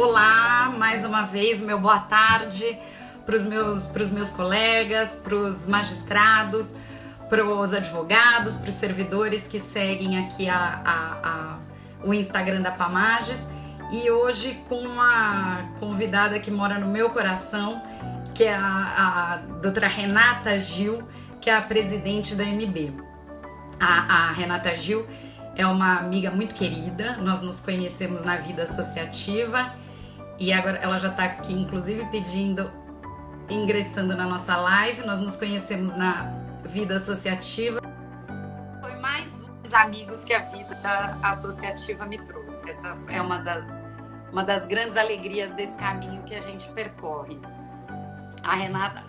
Olá, mais uma vez, meu boa tarde para os meus colegas, para os magistrados, para os advogados, para os servidores que seguem aqui o Instagram da Pamages. E hoje com uma convidada que mora no meu coração, que é a doutora Renata Gil, que é a presidente da MB. A Renata Gil é uma amiga muito querida, nós nos conhecemos na vida associativa e agora ela já está aqui, inclusive ingressando na nossa live. Nós nos conhecemos na vida associativa. Foi mais um dos amigos que a vida associativa me trouxe. Essa é uma das grandes alegrias desse caminho que a gente percorre. A Renata,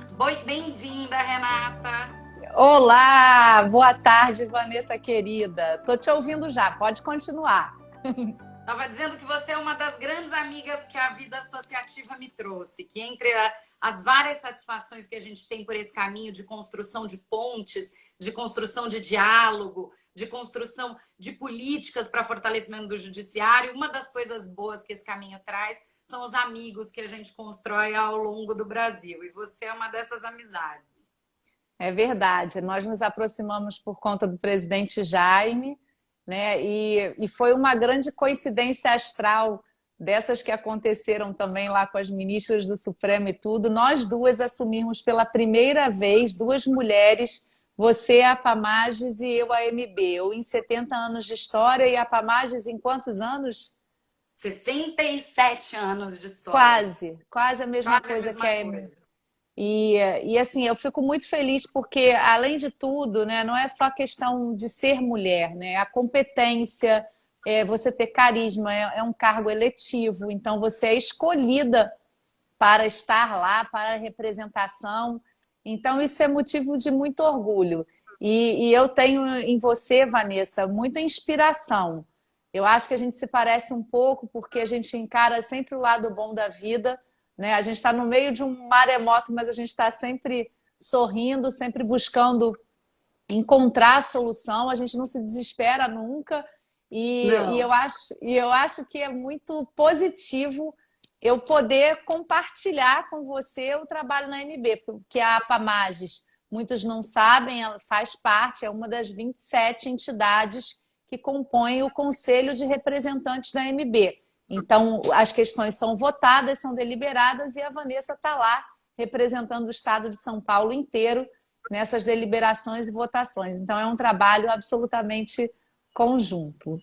bem-vinda, Renata! Olá, boa tarde, Vanessa querida. Tô te ouvindo já, pode continuar. Estava dizendo que você é uma das grandes amigas que a vida associativa me trouxe, que entre as várias satisfações que a gente tem por esse caminho de construção de pontes, de construção de diálogo, de construção de políticas para fortalecimento do judiciário, uma das coisas boas que esse caminho traz são os amigos que a gente constrói ao longo do Brasil. E você é uma dessas amizades. É verdade, nós nos aproximamos por conta do presidente Jaime, né? E foi uma grande coincidência astral dessas que aconteceram também lá com as ministras do Supremo e tudo. Nós duas assumimos pela primeira vez, duas mulheres, você a Pamages e eu a MB. Eu em 70 anos de história e a Pamages em quantos anos? 67 anos de história. Quase a mesma coisa que a MB. E assim, eu fico muito feliz porque, além de tudo, né, não é só questão de ser mulher, né? A competência, você ter carisma, é um cargo eletivo, então você é escolhida para estar lá, para a representação. Então, isso é motivo de muito orgulho. E eu tenho em você, Vanessa, muita inspiração. Eu acho que a gente se parece um pouco porque a gente encara sempre o lado bom da vida, né? A gente está no meio de um maremoto, mas a gente está sempre sorrindo, sempre buscando encontrar a solução. A gente não se desespera nunca. Eu acho que é muito positivo eu poder compartilhar com você o trabalho na MB, porque a Pamages, muitos não sabem, ela faz parte, é uma das 27 entidades que compõem o Conselho de Representantes da MB. Então, as questões são votadas, são deliberadas e a Vanessa está lá representando o estado de São Paulo inteiro nessas deliberações e votações. Então, é um trabalho absolutamente conjunto.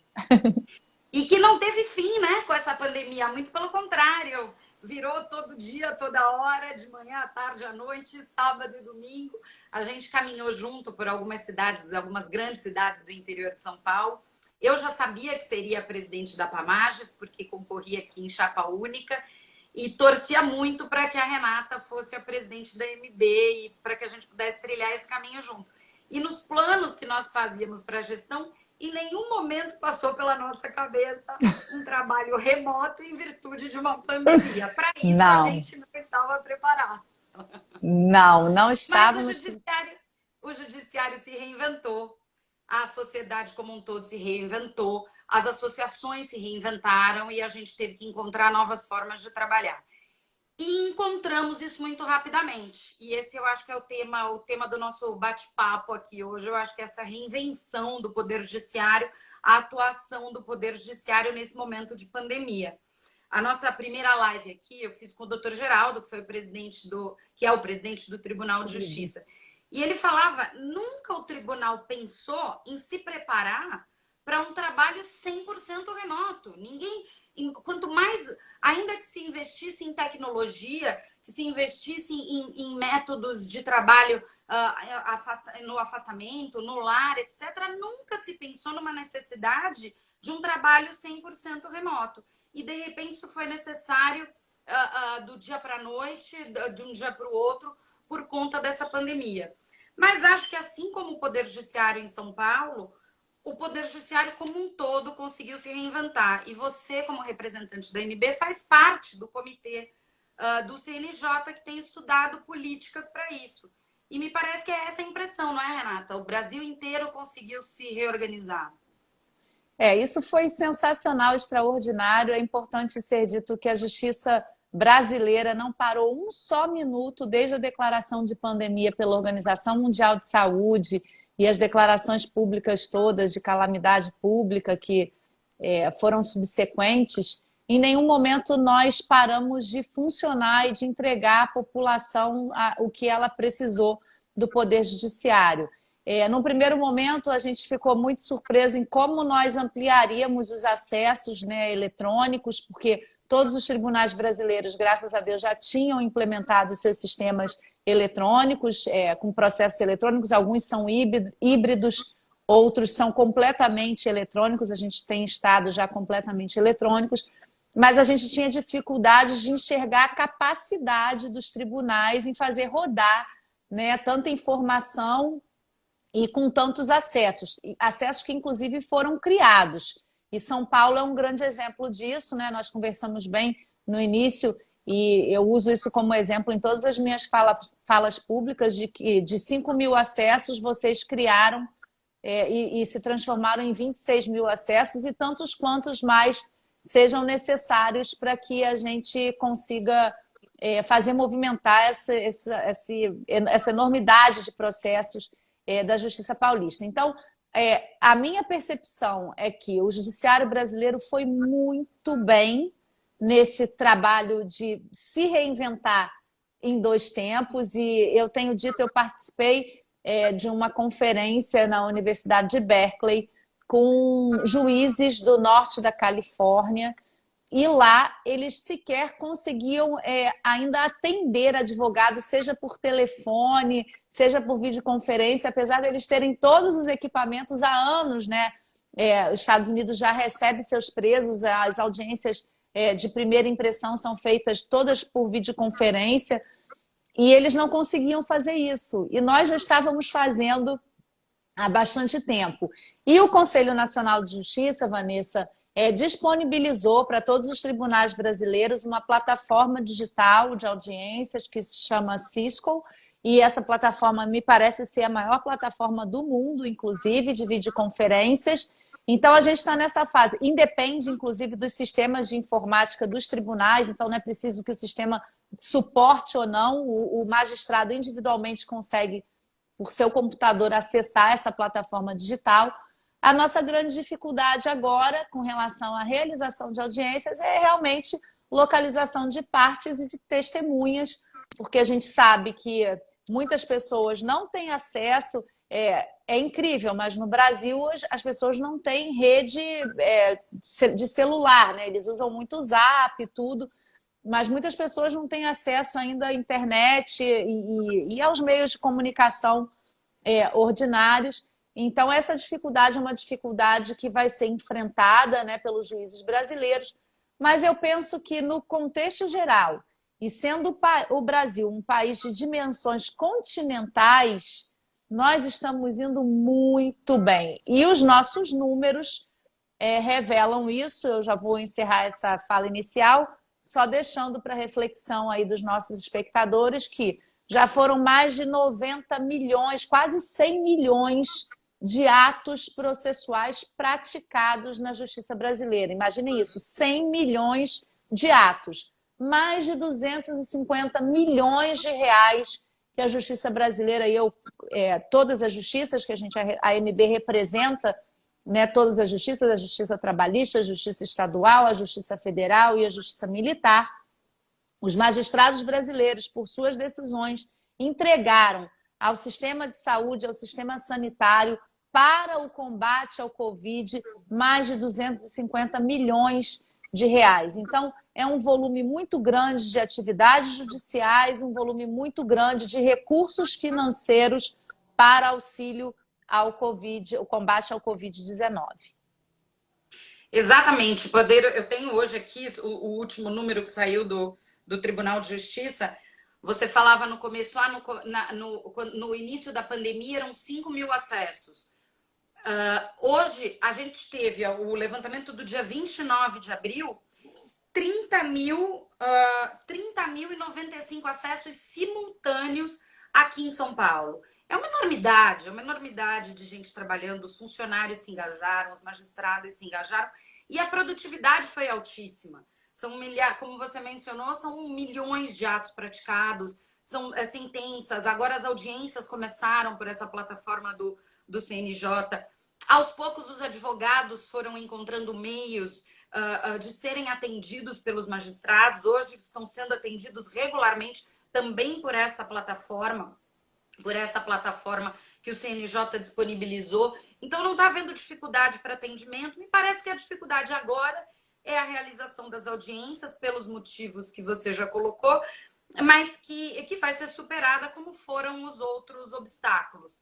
E que não teve fim, né, com essa pandemia. Muito pelo contrário, virou todo dia, toda hora, de manhã à tarde, à noite, sábado e domingo. A gente caminhou junto por algumas cidades, algumas grandes cidades do interior de São Paulo. Eu já sabia que seria presidente da Pamages, porque concorria aqui em chapa única, e torcia muito para que a Renata fosse a presidente da MB e para que a gente pudesse trilhar esse caminho junto. E nos planos que nós fazíamos para a gestão, em nenhum momento passou pela nossa cabeça um trabalho remoto em virtude de uma pandemia. Para isso, Não. a gente não estava preparado. Não estávamos. Mas o judiciário se reinventou. A sociedade como um todo se reinventou, as associações se reinventaram e a gente teve que encontrar novas formas de trabalhar. E encontramos isso muito rapidamente. E esse eu acho que é o tema do nosso bate-papo aqui hoje. Eu acho que essa reinvenção do Poder Judiciário, a atuação do Poder Judiciário nesse momento de pandemia. A nossa primeira live aqui eu fiz com o Dr. Geraldo, que é o presidente do Tribunal de Justiça. E ele falava, nunca o tribunal pensou em se preparar para um trabalho 100% remoto. Quanto mais, ainda que se investisse em tecnologia, que se investisse em métodos de trabalho no afastamento, no lar, etc., nunca se pensou numa necessidade de um trabalho 100% remoto. E, de repente, isso foi necessário do dia para a noite, de um dia para o outro, por conta dessa pandemia. Mas acho que assim como o Poder Judiciário em São Paulo, o Poder Judiciário como um todo conseguiu se reinventar. E você, como representante da MB, faz parte do comitê do CNJ que tem estudado políticas para isso. E me parece que é essa a impressão, não é, Renata? O Brasil inteiro conseguiu se reorganizar. Isso foi sensacional, extraordinário. É importante ser dito que a justiça brasileira não parou um só minuto desde a declaração de pandemia pela Organização Mundial de Saúde e as declarações públicas todas de calamidade pública que foram subsequentes. Em nenhum momento nós paramos de funcionar e de entregar à população o que ela precisou do Poder Judiciário. No primeiro momento, a gente ficou muito surpreso em como nós ampliaríamos os acessos, né, eletrônicos, porque todos os tribunais brasileiros, graças a Deus, já tinham implementado seus sistemas eletrônicos, com processos eletrônicos. Alguns são híbridos, outros são completamente eletrônicos. A gente tem estados já completamente eletrônicos, mas a gente tinha dificuldades de enxergar a capacidade dos tribunais em fazer rodar, né, tanta informação e com tantos acessos que inclusive foram criados. E São Paulo é um grande exemplo disso, né? Nós conversamos bem no início e eu uso isso como exemplo em todas as minhas falas públicas de que de 5 mil acessos vocês criaram e se transformaram em 26 mil acessos e tantos quantos mais sejam necessários para que a gente consiga fazer movimentar essa enormidade de processos da Justiça Paulista. Então, a minha percepção é que o Judiciário brasileiro foi muito bem nesse trabalho de se reinventar em 2 tempos, e eu tenho dito, eu participei de uma conferência na Universidade de Berkeley com juízes do norte da Califórnia, e lá eles sequer conseguiam ainda atender advogados, seja por telefone, seja por videoconferência, apesar de eles terem todos os equipamentos há anos, né? Os Estados Unidos já recebe seus presos, as audiências de primeira impressão são feitas todas por videoconferência, e eles não conseguiam fazer isso. E nós já estávamos fazendo há bastante tempo. E o Conselho Nacional de Justiça, Vanessa, disponibilizou para todos os tribunais brasileiros uma plataforma digital de audiências que se chama Cisco, e essa plataforma me parece ser a maior plataforma do mundo, inclusive, de videoconferências. Então, a gente está nessa fase. Independe, inclusive, dos sistemas de informática dos tribunais, então não é preciso que o sistema suporte ou não, o magistrado individualmente consegue, por seu computador, acessar essa plataforma digital. A nossa grande dificuldade agora, com relação à realização de audiências, é realmente localização de partes e de testemunhas, porque a gente sabe que muitas pessoas não têm acesso. É incrível, mas no Brasil as pessoas não têm rede de celular, né? Eles usam muito o Zap e tudo, mas muitas pessoas não têm acesso ainda à internet e aos meios de comunicação ordinários. Então, essa dificuldade é uma dificuldade que vai ser enfrentada, né, pelos juízes brasileiros, mas eu penso que, no contexto geral, e sendo o Brasil um país de dimensões continentais, nós estamos indo muito bem. E os nossos números revelam isso. Eu já vou encerrar essa fala inicial, só deixando para reflexão aí dos nossos espectadores que já foram mais de 90 milhões, quase 100 milhões de atos processuais praticados na justiça brasileira. Imagine isso, 100 milhões de atos, mais de 250 milhões de reais que a justiça brasileira, todas as justiças que a AMB representa, né, todas as justiças, a justiça trabalhista, a justiça estadual, a justiça federal e a justiça militar, os magistrados brasileiros, por suas decisões, entregaram ao sistema de saúde, ao sistema sanitário, para o combate ao Covid, mais de 250 milhões de reais. Então, é um volume muito grande de atividades judiciais, um volume muito grande de recursos financeiros para auxílio ao Covid, o combate ao Covid-19. Exatamente. Eu tenho hoje aqui o último número que saiu do Tribunal de Justiça. Você falava no começo, no início da pandemia, eram 5 mil acessos. Hoje, a gente teve o levantamento do dia 29 de abril, 30.095 acessos simultâneos aqui em São Paulo. é uma enormidade de gente trabalhando, os funcionários se engajaram, os magistrados se engajaram, e a produtividade foi altíssima. São como você mencionou, são milhões de atos praticados, são sentenças. Agora as audiências começaram por essa plataforma do CNJ. Aos poucos, os advogados foram encontrando meios de serem atendidos pelos magistrados. Hoje estão sendo atendidos regularmente também por essa plataforma que o CNJ disponibilizou. Então, não está havendo dificuldade para atendimento. Me parece que a dificuldade agora é a realização das audiências, pelos motivos que você já colocou, mas que vai ser superada como foram os outros obstáculos.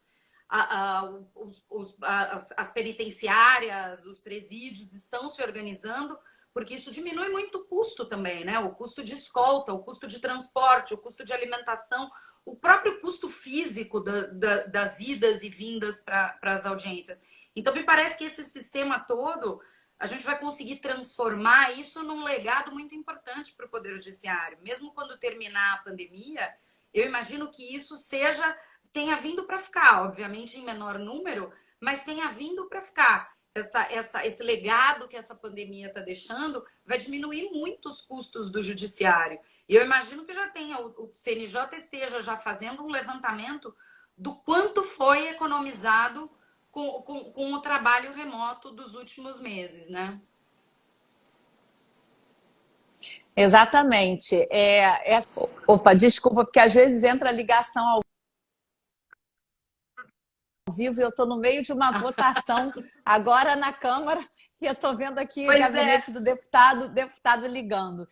As penitenciárias, os presídios estão se organizando, porque isso diminui muito o custo também, né? O custo de escolta, o custo de transporte, o custo de alimentação, o próprio custo físico das idas e vindas para as audiências. Então, me parece que esse sistema todo, a gente vai conseguir transformar isso num legado muito importante para o Poder Judiciário. Mesmo quando terminar a pandemia, eu imagino que isso tenha vindo para ficar, obviamente em menor número, mas tenha vindo para ficar. Esse legado que essa pandemia está deixando vai diminuir muito os custos do judiciário. E eu imagino que o CNJ esteja já fazendo um levantamento do quanto foi economizado com o trabalho remoto dos últimos meses, né? Exatamente. Opa, desculpa, porque às vezes entra a ligação ao vivo e eu estou no meio de uma votação agora na Câmara e eu estou vendo aqui o gabinete do deputado ligando.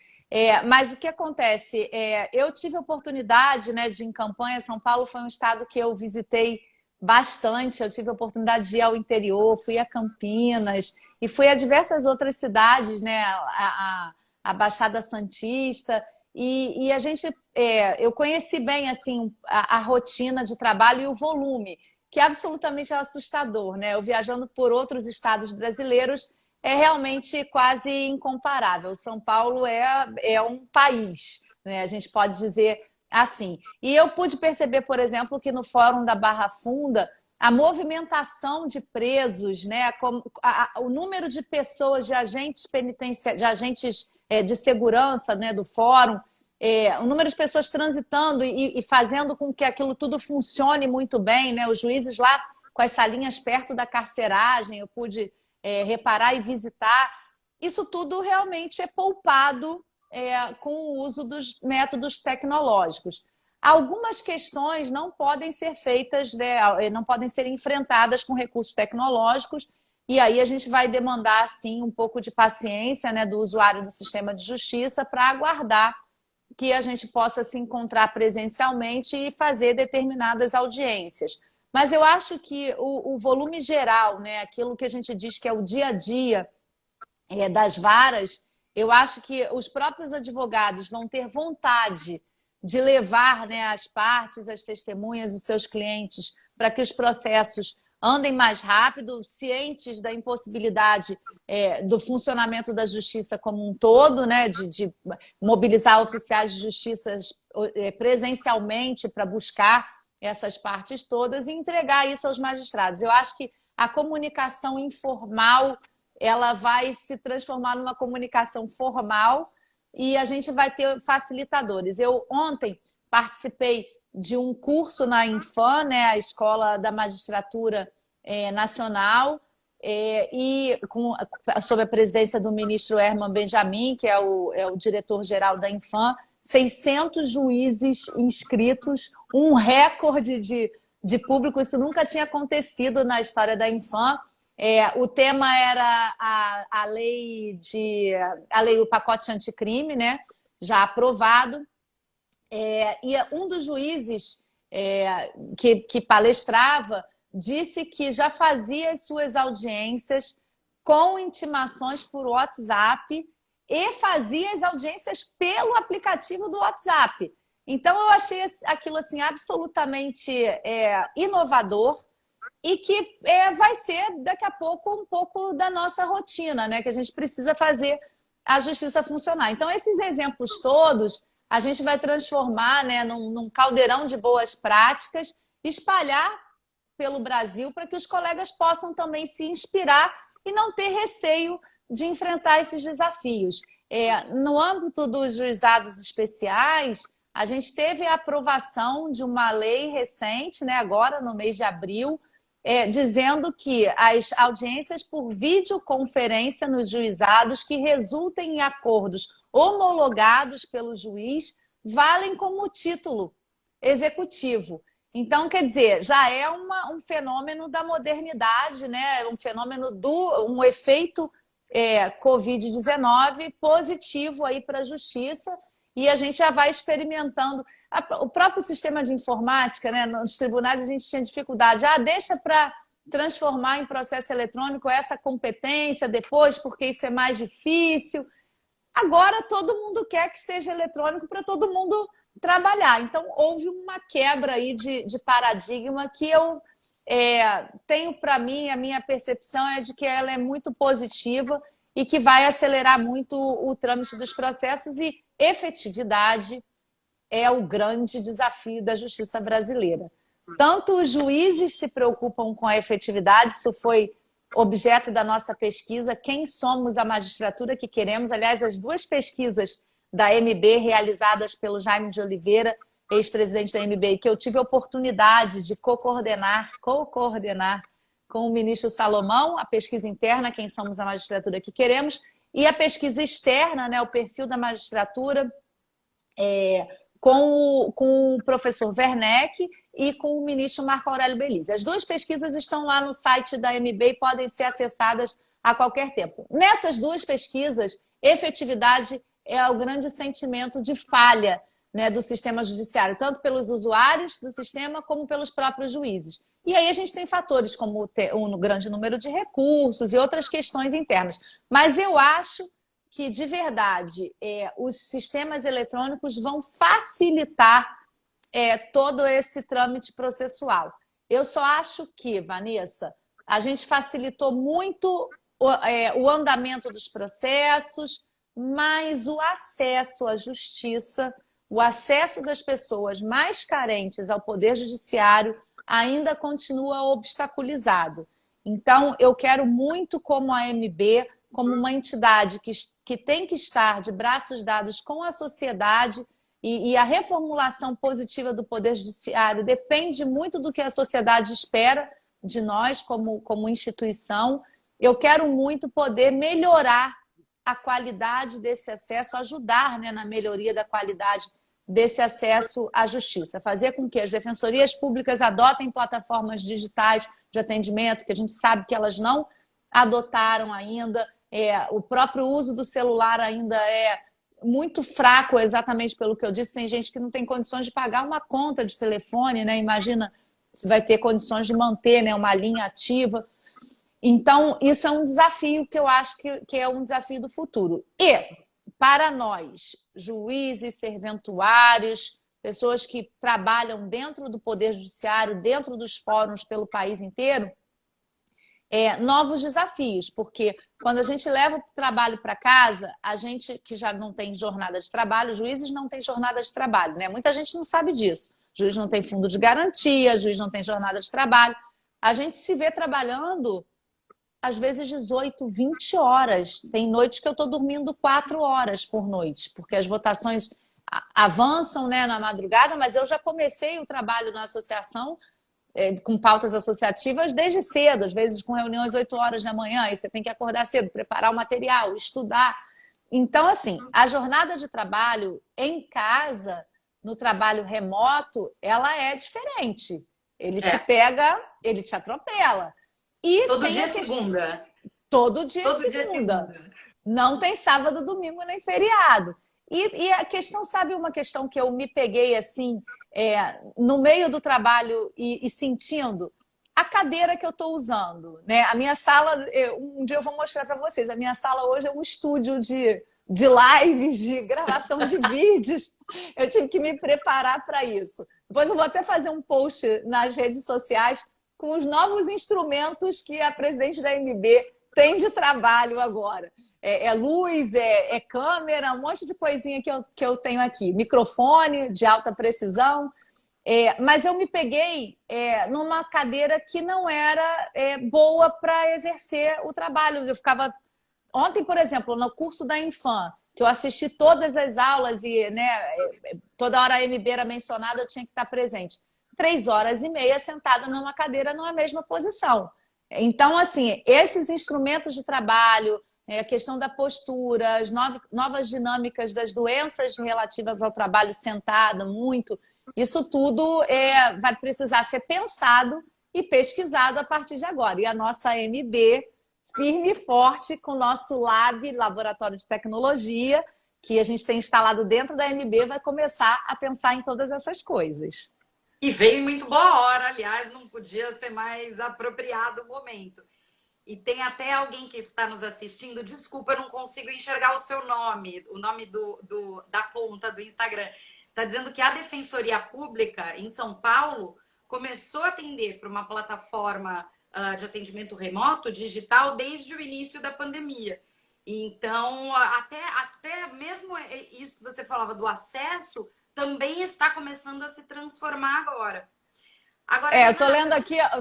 Mas o que acontece? Eu tive a oportunidade, né, de ir em campanha. São Paulo foi um estado que eu visitei bastante. Eu tive a oportunidade de ir ao interior, fui a Campinas e fui a diversas outras cidades, né, a Baixada Santista. E eu conheci bem assim a rotina de trabalho e o volume, que é absolutamente assustador, né? Eu viajando por outros estados brasileiros é realmente quase incomparável. São Paulo é um país, né? A gente pode dizer assim. E eu pude perceber, por exemplo, que no Fórum da Barra Funda, a movimentação de presos, né? O número de pessoas, de agentes penitenciários, de agentes de segurança, né, do Fórum, o número de pessoas transitando e fazendo com que aquilo tudo funcione muito bem, né? Os juízes lá com as salinhas perto da carceragem, eu pude reparar e visitar. Isso tudo realmente é poupado com o uso dos métodos tecnológicos. Algumas questões não podem ser feitas, né, não podem ser enfrentadas com recursos tecnológicos, e aí a gente vai demandar, assim, um pouco de paciência, né, do usuário do sistema de justiça para aguardar que a gente possa se encontrar presencialmente e fazer determinadas audiências. Mas eu acho que o volume geral, né, aquilo que a gente diz que é o dia a dia das varas, eu acho que os próprios advogados vão ter vontade de levar, né, as partes, as testemunhas, os seus clientes, para que os processos andem mais rápido, cientes da impossibilidade do funcionamento da justiça como um todo, né, de mobilizar oficiais de justiça presencialmente para buscar essas partes todas e entregar isso aos magistrados. Eu acho que a comunicação informal ela vai se transformar numa comunicação formal e a gente vai ter facilitadores. Eu ontem participei de um curso na Infam, né, a Escola da Magistratura Nacional, sob a presidência do ministro Herman Benjamin, que é o diretor-geral da Infam, 600 juízes inscritos, um recorde de público, isso nunca tinha acontecido na história da Infam. O tema era o pacote anticrime, né, já aprovado. E um dos juízes que palestrava disse que já fazia as suas audiências com intimações por WhatsApp e fazia as audiências pelo aplicativo do WhatsApp. Então, eu achei aquilo assim, absolutamente inovador e que vai ser, daqui a pouco, um pouco da nossa rotina, né? Que a gente precisa fazer a justiça funcionar. Então, esses exemplos todos a gente vai transformar, né, num caldeirão de boas práticas espalhar pelo Brasil para que os colegas possam também se inspirar e não ter receio de enfrentar esses desafios. No âmbito dos juizados especiais, a gente teve a aprovação de uma lei recente, né, agora no mês de abril, dizendo que as audiências por videoconferência nos juizados que resultem em acordos homologados pelo juiz valem como título executivo. Então, quer dizer, já é um fenômeno da modernidade, né? Um fenômeno um efeito Covid-19 positivo aí para a justiça, e a gente já vai experimentando. O próprio sistema de informática, né? Nos tribunais a gente tinha dificuldade. Deixa para transformar em processo eletrônico essa competência depois, porque isso é mais difícil. Agora todo mundo quer que seja eletrônico para todo mundo trabalhar. Então, houve uma quebra aí de paradigma que eu tenho para mim, a minha percepção é de que ela é muito positiva e que vai acelerar muito o trâmite dos processos, e efetividade é o grande desafio da justiça brasileira. Tanto os juízes se preocupam com a efetividade, isso foi objeto da nossa pesquisa, Quem Somos a Magistratura que Queremos. Aliás, as duas pesquisas da MB realizadas pelo Jaime de Oliveira, ex-presidente da MB, que eu tive a oportunidade de co-coordenar com o ministro Salomão, a pesquisa interna, Quem Somos a Magistratura que Queremos, e a pesquisa externa, né, o perfil da magistratura, com o professor Werneck e com o ministro Marco Aurélio Belise. As duas pesquisas estão lá no site da MB e podem ser acessadas a qualquer tempo. Nessas duas pesquisas, efetividade é o grande sentimento de falha, né, do sistema judiciário, tanto pelos usuários do sistema como pelos próprios juízes. E aí a gente tem fatores como um grande número de recursos e outras questões internas. Mas eu acho que, de verdade, os sistemas eletrônicos vão facilitar todo esse trâmite processual. Eu só acho que, Vanessa, a gente facilitou muito o andamento dos processos, mas o acesso à justiça, o acesso das pessoas mais carentes ao Poder Judiciário ainda continua obstaculizado. Então, eu quero muito, como a MB, como uma entidade que tem que estar de braços dados com a sociedade, e a reformulação positiva do Poder Judiciário depende muito do que a sociedade espera de nós como instituição. Eu quero muito poder melhorar a qualidade desse acesso, ajudar, né, na melhoria da qualidade desse acesso à justiça, fazer com que as defensorias públicas adotem plataformas digitais de atendimento, que a gente sabe que elas não adotaram ainda, o próprio uso do celular ainda é muito fraco, exatamente pelo que eu disse. Tem gente que não tem condições de pagar uma conta de telefone, né? Imagina se vai ter condições de manter, né, uma linha ativa. Então, isso é um desafio que eu acho que é um desafio do futuro. E, para nós, juízes, serventuários, pessoas que trabalham dentro do Poder Judiciário, dentro dos fóruns pelo país inteiro, novos desafios, porque quando a gente leva o trabalho para casa, a gente que já não tem jornada de trabalho, juízes não têm jornada de trabalho, né? Muita gente não sabe disso. Juiz não tem fundo de garantia, juiz não tem jornada de trabalho. A gente se vê trabalhando às vezes 18, 20 horas. Tem noites que eu estou dormindo 4 horas por noite, porque as votações avançam, né, na madrugada, mas eu já comecei o trabalho na associação com pautas associativas desde cedo, às vezes com reuniões 8 horas da manhã, aí você tem que acordar cedo, preparar o material, estudar. Então, assim, a jornada de trabalho em casa, no trabalho remoto, ela é diferente. Ele te pega, ele te atropela. E todo dia é segunda. Todo dia é segunda. Não tem sábado, domingo, nem feriado. E a questão, sabe uma questão que eu me peguei assim, no meio do trabalho e sentindo? A cadeira que eu estou usando, né? A minha sala, um dia eu vou mostrar para vocês, a minha sala hoje é um estúdio de lives, de gravação de vídeos. Eu tive que me preparar para isso. Depois eu vou até fazer um post nas redes sociais com os novos instrumentos que a presidente da MB tem de trabalho agora. Luz, câmera, um monte de coisinha que eu tenho aqui. Microfone de alta precisão. Mas eu me peguei numa cadeira que não era boa para exercer o trabalho. Eu ficava... Ontem, por exemplo, no curso da Infam, que eu assisti todas as aulas e, né, toda hora a MB era mencionada, eu tinha que estar presente. 3 horas e meia sentada numa cadeira numa mesma posição. Então, assim, esses instrumentos de trabalho, a questão da postura, as novas dinâmicas das doenças relativas ao trabalho sentado, muito, isso tudo vai precisar ser pensado e pesquisado a partir de agora. E a nossa MB, firme e forte, com o nosso Lab, Laboratório de Tecnologia, que a gente tem instalado dentro da MB, vai começar a pensar em todas essas coisas. E veio em muito boa hora, aliás, não podia ser mais apropriado o momento. E tem até alguém que está nos assistindo, desculpa, eu não consigo enxergar o seu nome, o nome da conta do Instagram. Está dizendo que a Defensoria Pública em São Paulo começou a atender para uma plataforma de atendimento remoto digital desde o início da pandemia. Então, até mesmo isso que você falava do acesso também está começando a se transformar agora. Eu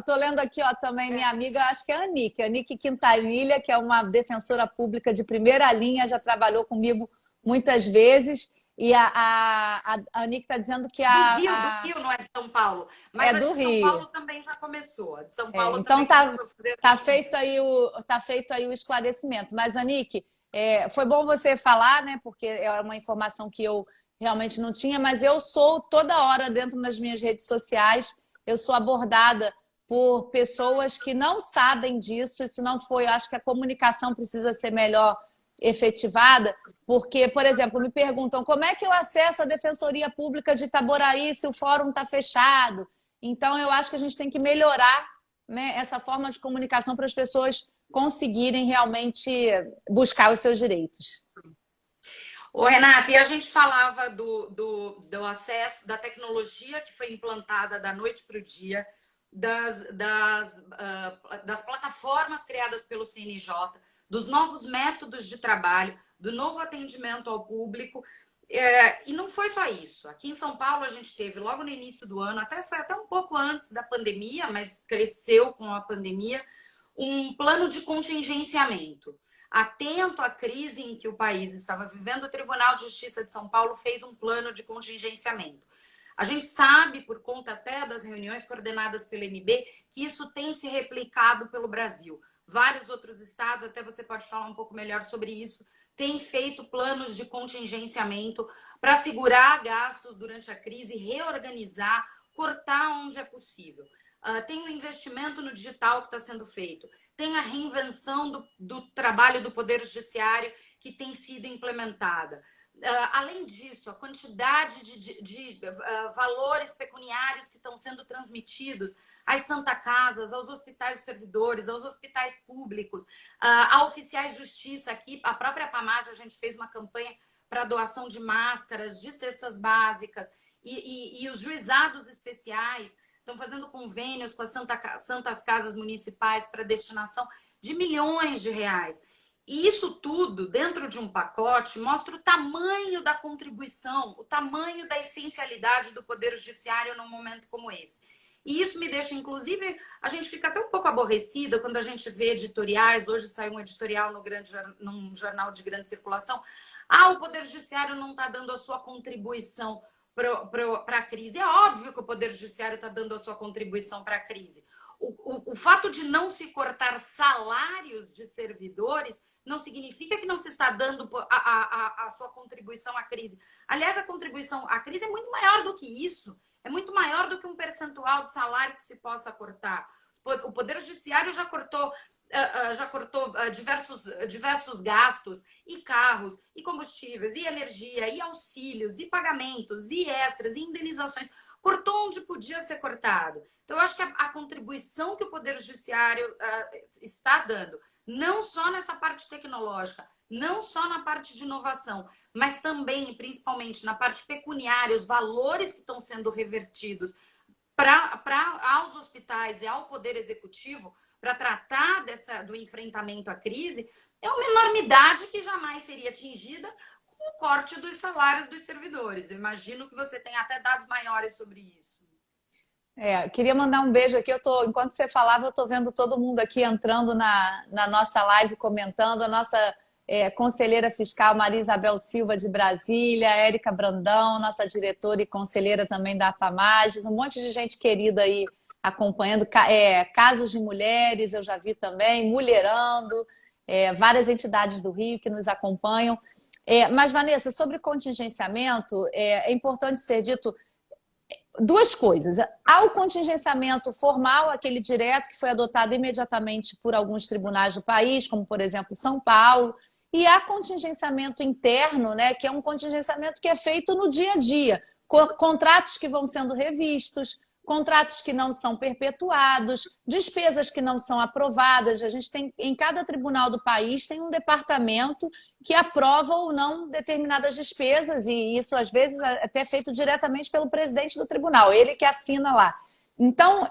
tô lendo aqui, ó, também minha amiga, acho que é a Anique Quintanilha, que é uma defensora pública de primeira linha, já trabalhou comigo muitas vezes. E a Anique está dizendo que do Rio, não é de São Paulo. Mas é a do de São Rio. Paulo também já começou. A de São Paulo Então também começou a fazer. tá feito aí o esclarecimento. Mas, Anique, foi bom você falar, né? Porque é uma informação que eu realmente não tinha, mas eu sou toda hora dentro das minhas redes sociais, eu sou abordada por pessoas que não sabem disso. Isso não foi, eu acho que a comunicação precisa ser melhor efetivada, porque, por exemplo, me perguntam como é que eu acesso a Defensoria Pública de Itaboraí se o fórum está fechado. Então, eu acho que a gente tem que melhorar, né, essa forma de comunicação para as pessoas conseguirem realmente buscar os seus direitos. Ô, Renata, e a gente falava do acesso, da tecnologia que foi implantada da noite para o dia, das plataformas criadas pelo CNJ, dos novos métodos de trabalho, do novo atendimento ao público. E não foi só isso. Aqui em São Paulo a gente teve, logo no início do ano, foi até um pouco antes da pandemia, mas cresceu com a pandemia, um plano de contingenciamento. Atento à crise em que o país estava vivendo, o Tribunal de Justiça de São Paulo fez um plano de contingenciamento. A gente sabe, por conta até das reuniões coordenadas pelo MB, que isso tem se replicado pelo Brasil. Vários outros estados, até você pode falar um pouco melhor sobre isso, têm feito planos de contingenciamento para segurar gastos durante a crise, reorganizar, cortar onde é possível. Tem o investimento no digital que está sendo feito, tem a reinvenção do trabalho do Poder Judiciário que tem sido implementada. Além disso, a quantidade de valores pecuniários que estão sendo transmitidos às Santa Casas, aos hospitais dos servidores, aos hospitais públicos, a oficiais de justiça. Aqui, a própria PAMAJ, a gente fez uma campanha para doação de máscaras, de cestas básicas, e os juizados especiais estão fazendo convênios com as Santas Casas Municipais para destinação de milhões de reais. E isso tudo, dentro de um pacote, mostra o tamanho da contribuição, o tamanho da essencialidade do Poder Judiciário num momento como esse. E isso me deixa, inclusive, a gente fica até um pouco aborrecida quando a gente vê editoriais. Hoje saiu um editorial num jornal de grande circulação. O Poder Judiciário não está dando a sua contribuição para a crise. É óbvio que o Poder Judiciário está dando a sua contribuição para a crise. O fato de não se cortar salários de servidores não significa que não se está dando a sua contribuição à crise. Aliás, a contribuição à crise é muito maior do que isso. É muito maior do que um percentual de salário que se possa cortar. O Poder Judiciário já cortou diversos gastos, e carros, e combustíveis, e energia, e auxílios, e pagamentos, e extras, e indenizações. Cortou onde podia ser cortado. Então, eu acho que a contribuição que o Poder Judiciário está dando, não só nessa parte tecnológica, não só na parte de inovação, mas também e principalmente na parte pecuniária, os valores que estão sendo revertidos aos hospitais e ao Poder Executivo para tratar do enfrentamento à crise, é uma enormidade que jamais seria atingida com o corte dos salários dos servidores. Eu imagino que você tem até dados maiores sobre isso. Queria mandar um beijo aqui. Enquanto você falava, eu estou vendo todo mundo aqui entrando na nossa live, comentando. A nossa conselheira fiscal, Maria Isabel Silva, de Brasília, Érica Brandão, nossa diretora e conselheira também da APAMAGES, um monte de gente querida aí acompanhando. Casos de mulheres, eu já vi também, Mulherando, várias entidades do Rio que nos acompanham. Mas, Vanessa, sobre contingenciamento, é importante ser dito duas coisas. Há o contingenciamento formal, aquele direto que foi adotado imediatamente por alguns tribunais do país, como, por exemplo, São Paulo, e há contingenciamento interno, né, que é um contingenciamento que é feito no dia a dia. Contratos que vão sendo revistos, contratos que não são perpetuados, despesas que não são aprovadas. A gente tem, em cada tribunal do país, tem um departamento que aprova ou não determinadas despesas, e isso, às vezes, é até feito diretamente pelo presidente do tribunal, ele que assina lá. Então,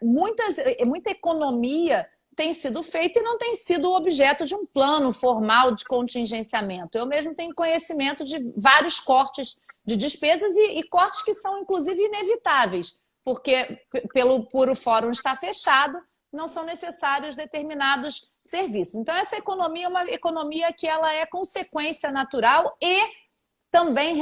muita economia tem sido feita e não tem sido objeto de um plano formal de contingenciamento. Eu mesmo tenho conhecimento de vários cortes de despesas e cortes que são, inclusive, inevitáveis, porque por o fórum estar fechado, não são necessários determinados serviços. Então, essa economia é uma economia que ela é consequência natural e também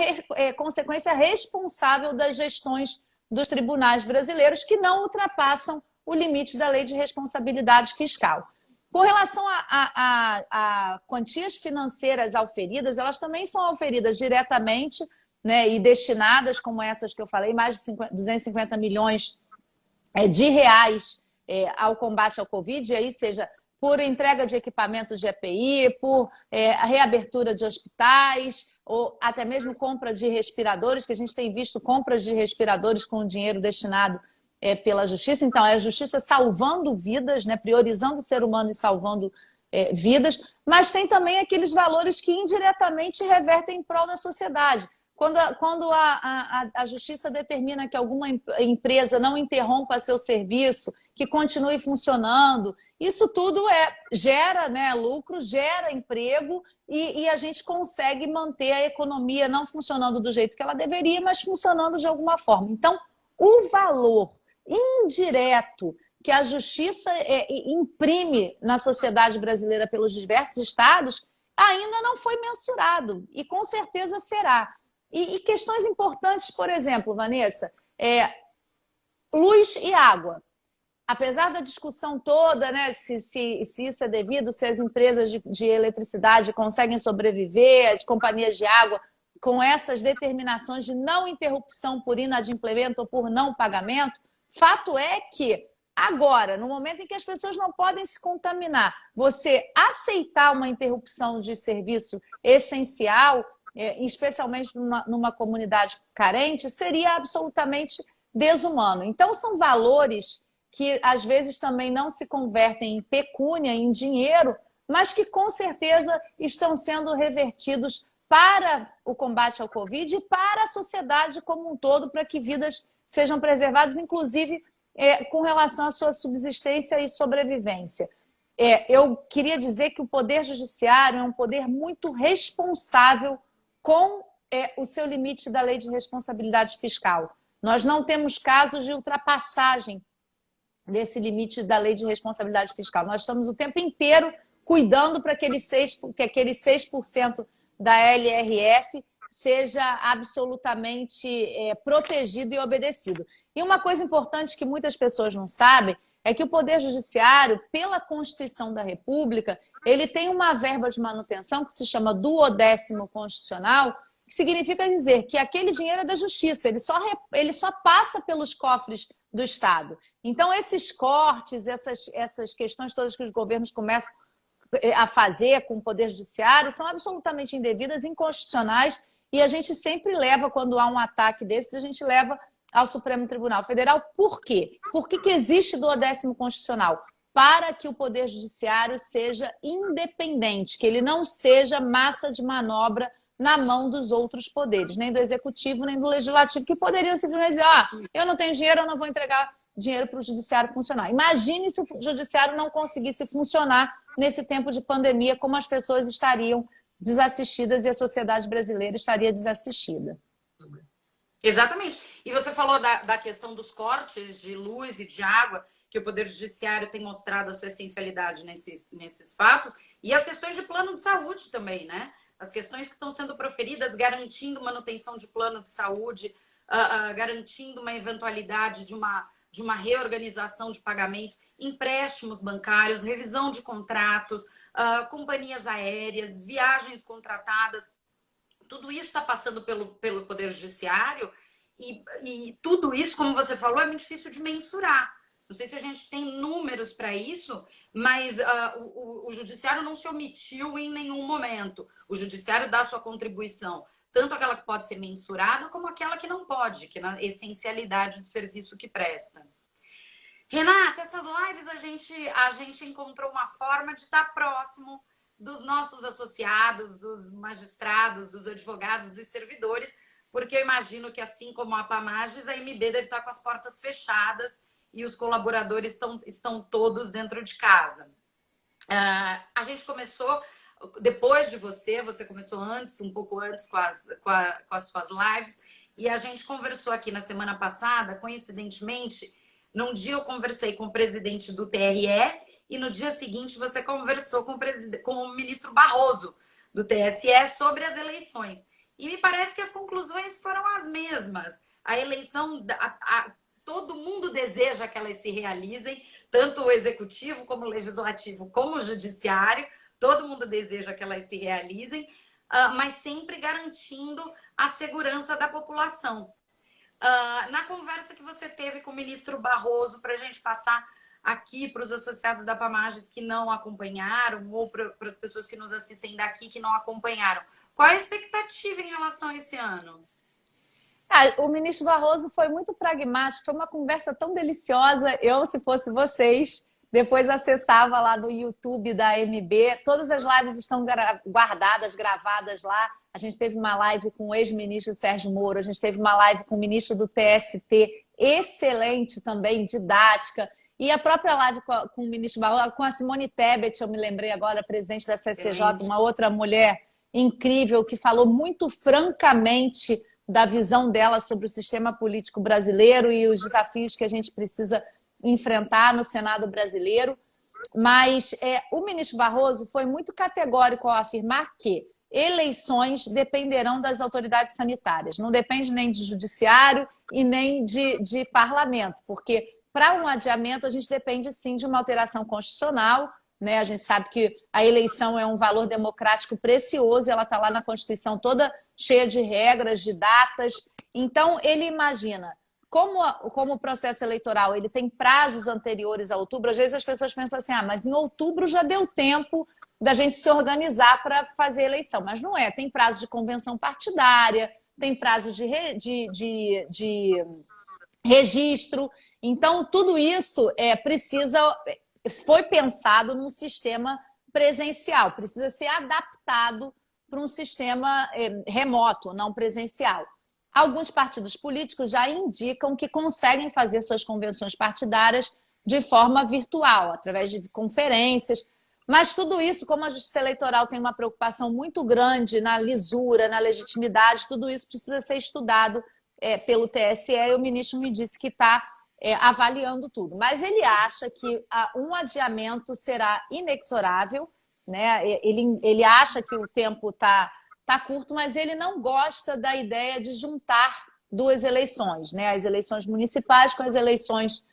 consequência responsável das gestões dos tribunais brasileiros, que não ultrapassam o limite da lei de responsabilidade fiscal. Com relação a quantias financeiras auferidas, elas também são auferidas diretamente, né, e destinadas, como essas que eu falei, mais de 250 milhões de reais ao combate ao Covid, e aí seja por entrega de equipamentos de EPI, por a reabertura de hospitais, ou até mesmo compra de respiradores, que a gente tem visto compras de respiradores com dinheiro destinado pela Justiça. Então, é a Justiça salvando vidas, né, priorizando o ser humano e salvando vidas, mas tem também aqueles valores que indiretamente revertem em prol da sociedade. Quando a Justiça determina que alguma empresa não interrompa seu serviço, que continue funcionando, isso tudo gera, né, lucro, gera emprego e a gente consegue manter a economia não funcionando do jeito que ela deveria, mas funcionando de alguma forma. Então, o valor indireto que a Justiça imprime na sociedade brasileira pelos diversos estados ainda não foi mensurado e com certeza será. E questões importantes, por exemplo, Vanessa, luz e água. Apesar da discussão toda, né, se isso é devido, se as empresas de eletricidade conseguem sobreviver, as companhias de água, com essas determinações de não interrupção por inadimplemento ou por não pagamento, fato é que agora, no momento em que as pessoas não podem se contaminar, você aceitar uma interrupção de serviço essencial, especialmente numa comunidade carente, seria absolutamente desumano. Então, são valores que, às vezes, também não se convertem em pecúnia, em dinheiro, mas que, com certeza, estão sendo revertidos para o combate ao Covid e para a sociedade como um todo, para que vidas sejam preservadas, inclusive com relação à sua subsistência e sobrevivência. Eu queria dizer que o Poder Judiciário é um poder muito responsável com o seu limite da lei de responsabilidade fiscal. Nós não temos casos de ultrapassagem desse limite da lei de responsabilidade fiscal. Nós estamos o tempo inteiro cuidando para que aquele 6% da LRF seja absolutamente protegido e obedecido. E uma coisa importante que muitas pessoas não sabem é que o Poder Judiciário, pela Constituição da República, ele tem uma verba de manutenção que se chama duodécimo constitucional, que significa dizer que aquele dinheiro é da Justiça, ele só passa pelos cofres do Estado. Então, esses cortes, essas questões todas que os governos começam a fazer com o Poder Judiciário são absolutamente indevidas, inconstitucionais, e a gente sempre leva, quando há um ataque desses, a gente leva ao Supremo Tribunal Federal. Por quê? Por que existe duodécimo constitucional? Para que o Poder Judiciário seja independente, que ele não seja massa de manobra na mão dos outros poderes, nem do Executivo, nem do Legislativo, que poderiam simplesmente dizer: eu não tenho dinheiro, eu não vou entregar dinheiro para o Judiciário funcionar. Imagine se o Judiciário não conseguisse funcionar nesse tempo de pandemia, como as pessoas estariam desassistidas e a sociedade brasileira estaria desassistida. Exatamente. E você falou da questão dos cortes de luz e de água, que o Poder Judiciário tem mostrado a sua essencialidade nesses fatos, e as questões de plano de saúde também, né? As questões que estão sendo proferidas, garantindo manutenção de plano de saúde, garantindo uma eventualidade de uma reorganização de pagamentos, empréstimos bancários, revisão de contratos, companhias aéreas, viagens contratadas. Tudo isso está passando pelo Poder Judiciário e tudo isso, como você falou, é muito difícil de mensurar. Não sei se a gente tem números para isso, mas o Judiciário não se omitiu em nenhum momento. O Judiciário dá sua contribuição, tanto aquela que pode ser mensurada, como aquela que não pode, que é na essencialidade do serviço que presta. Renata, essas lives a gente encontrou uma forma de estar próximo dos nossos associados, dos magistrados, dos advogados, dos servidores, porque eu imagino que, assim como a Pamages, a MB deve estar com as portas fechadas e os colaboradores estão todos dentro de casa. A gente começou depois de você começou antes, um pouco antes com as suas lives, e a gente conversou aqui na semana passada, coincidentemente, num dia eu conversei com o presidente do TRE e no dia seguinte você conversou com o ministro Barroso do TSE sobre as eleições. E me parece que as conclusões foram as mesmas. A eleição, todo mundo deseja que elas se realizem, tanto o executivo como o legislativo, como o judiciário, todo mundo deseja que elas se realizem, mas sempre garantindo a segurança da população. Na conversa que você teve com o ministro Barroso, para a gente passar aqui para os associados da Pamages que não acompanharam, ou para as pessoas que nos assistem daqui que não acompanharam, qual é a expectativa em relação a esse ano? O ministro Barroso foi muito pragmático, foi uma conversa tão deliciosa. Eu, se fosse vocês, depois acessava lá no YouTube da MB. Todas as lives estão guardadas, gravadas lá. A gente teve uma live com o ex-ministro Sérgio Moro, a gente teve uma live com o ministro do TST, excelente também, didática. E a própria live com o ministro Barroso, com a Simone Tebet, eu me lembrei agora, presidente da CCJ, uma outra mulher incrível que falou muito francamente da visão dela sobre o sistema político brasileiro e os desafios que a gente precisa enfrentar no Senado brasileiro. Mas o ministro Barroso foi muito categórico ao afirmar que eleições dependerão das autoridades sanitárias. Não depende nem de judiciário e nem de parlamento, porque para um adiamento a gente depende sim de uma alteração constitucional, né? A gente sabe que a eleição é um valor democrático precioso e ela está lá na Constituição toda cheia de regras, de datas. Então, ele imagina, como o processo eleitoral ele tem prazos anteriores a outubro, às vezes as pessoas pensam assim, mas em outubro já deu tempo da gente se organizar para fazer eleição. Mas não é, tem prazo de convenção partidária, tem prazo de registro. Então, tudo isso foi pensado num sistema presencial, precisa ser adaptado para um sistema remoto, não presencial. Alguns partidos políticos já indicam que conseguem fazer suas convenções partidárias de forma virtual, através de conferências. Mas tudo isso, como a Justiça Eleitoral tem uma preocupação muito grande na lisura, na legitimidade, tudo isso precisa ser estudado pelo TSE e o ministro me disse que está avaliando tudo. Mas ele acha que um adiamento será inexorável, né? Ele acha que o tempo está curto, mas ele não gosta da ideia de juntar duas eleições, né? As eleições municipais com as eleições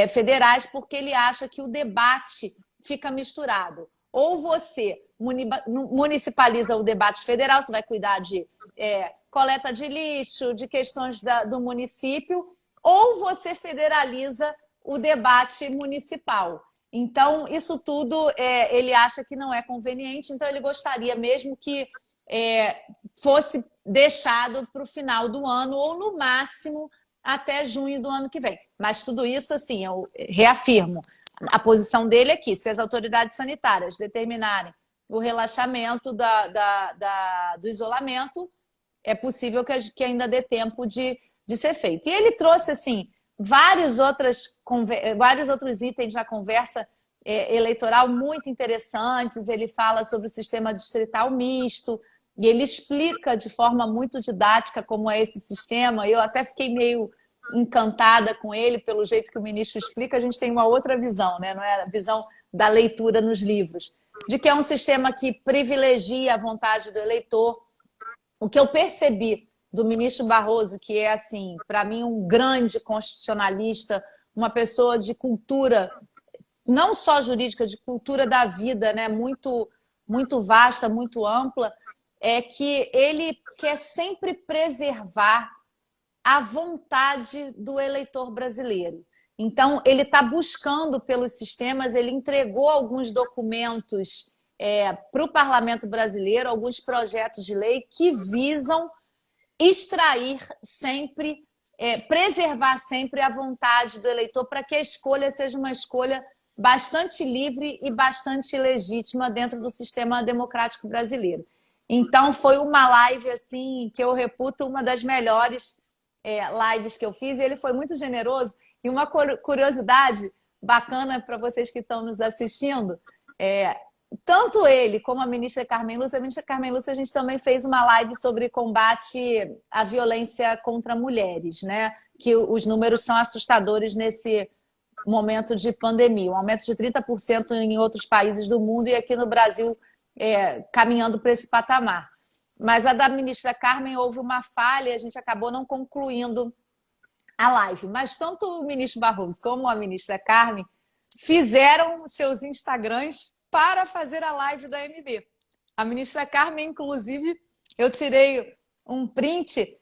federais, porque ele acha que o debate fica misturado. Ou você municipaliza o debate federal, você vai cuidar de coleta de lixo, de questões do município, ou você federaliza o debate municipal. Então, isso tudo ele acha que não é conveniente, então ele gostaria mesmo que fosse deixado para o final do ano ou, no máximo, até junho do ano que vem. Mas tudo isso, assim, eu reafirmo, a posição dele é que, se as autoridades sanitárias determinarem o relaxamento do isolamento, é possível que ainda dê tempo de ser feito. E ele trouxe, assim, vários outros itens na conversa eleitoral muito interessantes. Ele fala sobre o sistema distrital misto e ele explica de forma muito didática como é esse sistema. Eu até fiquei meio encantada com ele, pelo jeito que o ministro explica, a gente tem uma outra visão, né? Não é a visão da leitura nos livros, de que é um sistema que privilegia a vontade do eleitor. O que eu percebi do ministro Barroso, que é, assim, para mim, um grande constitucionalista, uma pessoa de cultura, não só jurídica, de cultura da vida, né? Muito vasta, muito ampla, é que ele quer sempre preservar a vontade do eleitor brasileiro. Então, ele está buscando pelos sistemas, ele entregou alguns documentos para o Parlamento brasileiro, alguns projetos de lei que visam extrair sempre, preservar sempre a vontade do eleitor para que a escolha seja uma escolha bastante livre e bastante legítima dentro do sistema democrático brasileiro. Então, foi uma live assim que eu reputo uma das melhores lives que eu fiz, e ele foi muito generoso. E uma curiosidade bacana para vocês que estão nos assistindo, tanto ele como a ministra Carmen Lúcia, a gente também fez uma live sobre combate à violência contra mulheres, né? Que os números são assustadores nesse momento de pandemia, um aumento de 30% em outros países do mundo e aqui no Brasil caminhando para esse patamar. Mas a da ministra Carmen houve uma falha, a gente acabou não concluindo a live. Mas tanto o ministro Barroso como a ministra Carmen fizeram seus Instagrams para fazer a live da MB. A ministra Carmen, inclusive, eu tirei um print,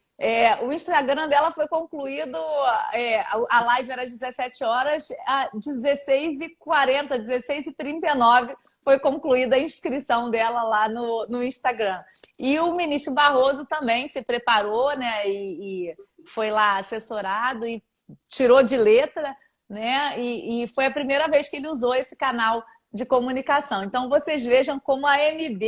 o Instagram dela foi concluído, a live era às 17 horas, às 16h40, 16h39, foi concluída a inscrição dela lá no Instagram. E o ministro Barroso também se preparou, né, e foi lá assessorado e tirou de letra, né, e foi a primeira vez que ele usou esse canal de comunicação. Então, vocês vejam como a MB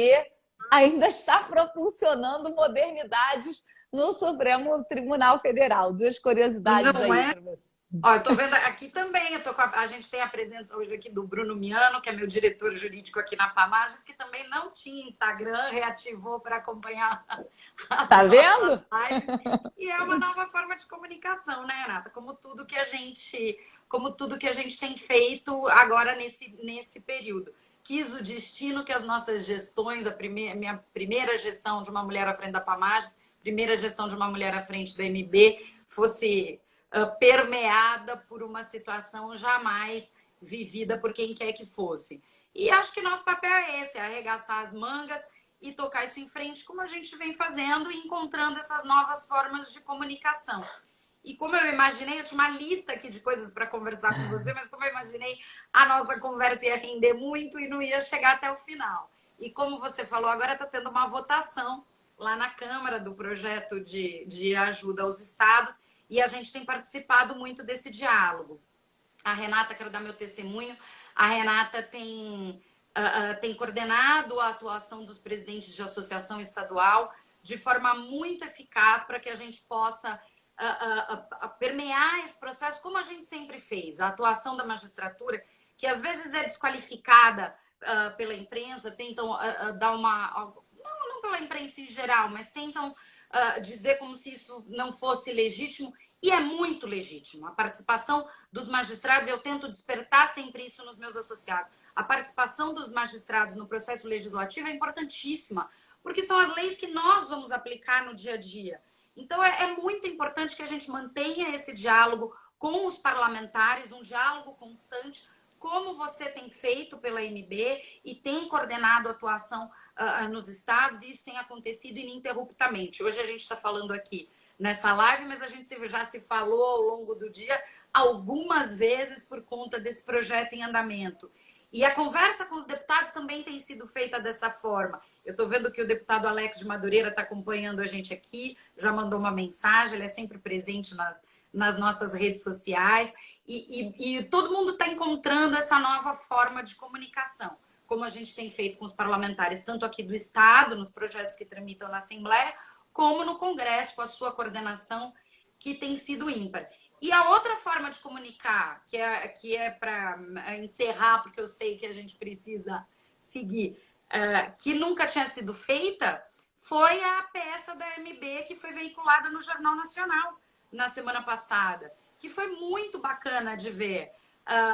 ainda está propulsionando modernidades no Supremo Tribunal Federal. Duas curiosidades Não aí. Ó, eu tô vendo aqui também, a gente tem a presença hoje aqui do Bruno Miano, que é meu diretor jurídico aqui na Pamages, que também não tinha Instagram, reativou para acompanhar as Tá vendo? lives. E é uma nova forma de comunicação, né, Renata? Como tudo que a gente tem feito agora nesse período. Quis o destino que as nossas gestões, minha primeira gestão de uma mulher à frente da Pamages, primeira gestão de uma mulher à frente da MB, fosse permeada por uma situação jamais vivida por quem quer que fosse. E acho que nosso papel é esse, arregaçar as mangas e tocar isso em frente, como a gente vem fazendo e encontrando essas novas formas de comunicação. E como eu imaginei, eu tinha uma lista aqui de coisas para conversar com você, mas como eu imaginei, a nossa conversa ia render muito e não ia chegar até o final. E como você falou, agora está tendo uma votação lá na Câmara do projeto de ajuda aos estados, e a gente tem participado muito desse diálogo. A Renata, quero dar meu testemunho, a Renata tem coordenado a atuação dos presidentes de associação estadual de forma muito eficaz para que a gente possa permear esse processo, como a gente sempre fez. A atuação da magistratura, que às vezes é desqualificada pela imprensa, tentam dar uma... Não pela imprensa em geral, mas tentam dizer como se isso não fosse legítimo, e é muito legítimo. A participação dos magistrados, eu tento despertar sempre isso nos meus associados, a participação dos magistrados no processo legislativo é importantíssima, porque são as leis que nós vamos aplicar no dia a dia. Então, é muito importante que a gente mantenha esse diálogo com os parlamentares, um diálogo constante, como você tem feito pela MB e tem coordenado a atuação nos estados, e isso tem acontecido ininterruptamente. Hoje a gente está falando aqui nessa live, mas a gente já se falou ao longo do dia algumas vezes por conta desse projeto em andamento. E a conversa com os deputados também tem sido feita dessa forma. Eu estou vendo que o deputado Alex de Madureira está acompanhando a gente aqui, já mandou uma mensagem, ele é sempre presente nas nossas redes sociais, e todo mundo está encontrando essa nova forma de comunicação, como a gente tem feito com os parlamentares, tanto aqui do Estado, nos projetos que tramitam na Assembleia, como no Congresso, com a sua coordenação, que tem sido ímpar. E a outra forma de comunicar, que é para encerrar, porque eu sei que a gente precisa seguir, que nunca tinha sido feita, foi a peça da MB que foi veiculada no Jornal Nacional. na semana passada, que foi muito bacana de ver.